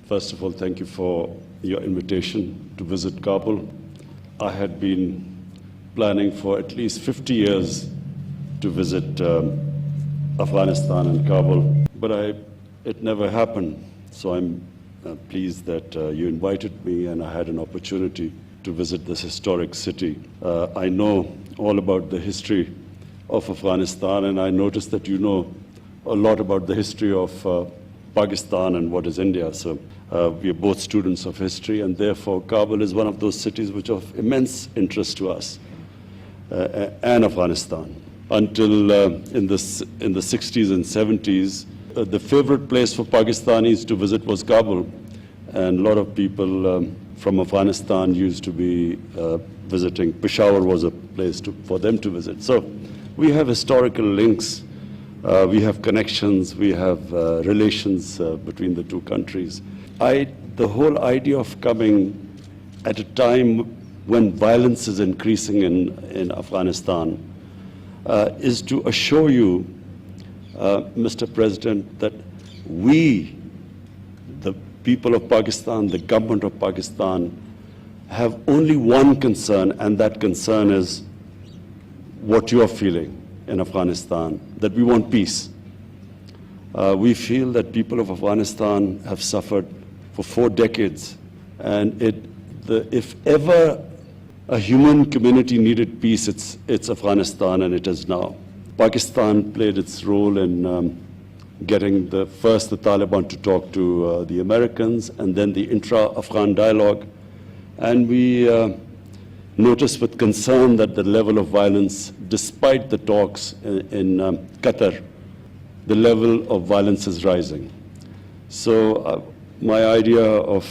First of all, thank you for your invitation to visit Kabul. I had been planning for at least 50 years to visit Afghanistan and Kabul, but it never happened. So I'm pleased that you invited me and I had an opportunity to visit this historic city. I know all about the history of Afghanistan, and I noticed that you know a lot about the history of Pakistan and what is India. So we are both students of history, and therefore Kabul is one of those cities which are of immense interest to us and Afghanistan. Until in the 60s and 70s, the favorite place for Pakistanis to visit was Kabul, and a lot of people from Afghanistan used to be visiting. Peshawar was a place for them to visit. So we have historical links. We have connections, we have relations between the two countries. The whole idea of coming at a time when violence is increasing in Afghanistan is to assure you, Mr. President, that we, the people of Pakistan, the government of Pakistan, have only one concern, and that concern is what you are feeling in Afghanistan, that we want peace. We feel that people of Afghanistan have suffered for 4 decades, and if ever a human community needed peace, it's Afghanistan, and it is now. Pakistan played its role in getting first the Taliban to talk to the Americans, and then the intra-Afghan dialogue. And we noticed with concern that the level of violence, despite the talks in Qatar, the level of violence is rising. So my idea of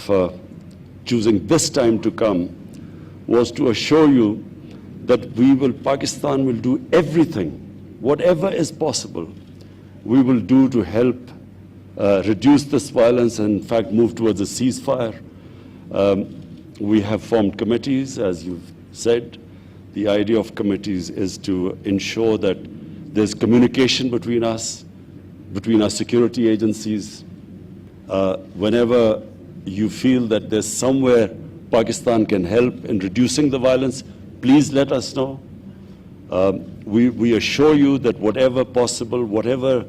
choosing this time to come was to assure you that Pakistan will do everything, whatever is possible, we will do to help reduce this violence and in fact move towards a ceasefire. We have formed committees, as you've said. The idea of committees is to ensure that there's communication between us, between our security agencies. Whenever you feel that there's somewhere Pakistan can help in reducing the violence, please let us know. We assure you that whatever possible within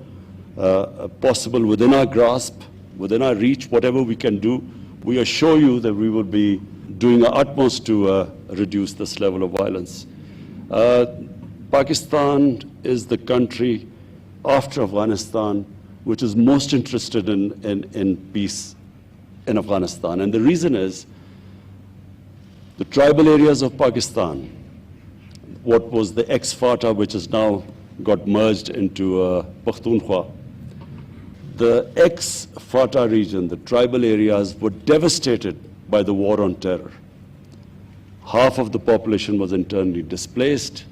our grasp, within our reach, whatever we can do, we assure you that we will be doing our utmost to reduce this level of violence. Pakistan is the country after Afghanistan which is most interested in peace in Afghanistan. And the reason is the tribal areas of Pakistan, what was the ex-FATA, which has now got merged into Pakhtunkhwa. The ex-FATA region, the tribal areas, were devastated by the war on terror. Half of the population was internally displaced.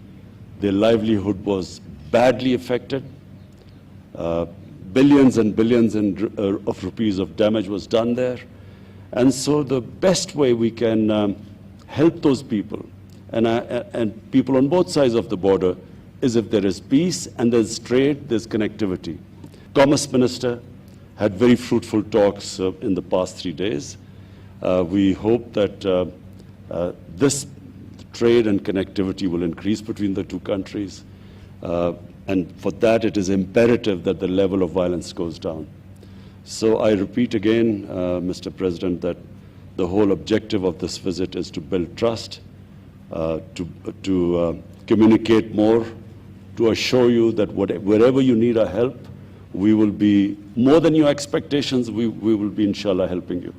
Their livelihood was badly affected. Billions and billions of rupees of damage was done there. And so the best way we can help those people, and people on both sides of the border, is if there is peace and there's trade, there's connectivity. Commerce Minister had very fruitful talks in the past 3 days. We hope that this trade and connectivity will increase between the two countries. And for that, it is imperative that the level of violence goes down. So I repeat again, Mr. President, that the whole objective of this visit is to build trust, to communicate more, to assure you that wherever you need our help, we will be, more than your expectations, we will be, inshallah, helping you.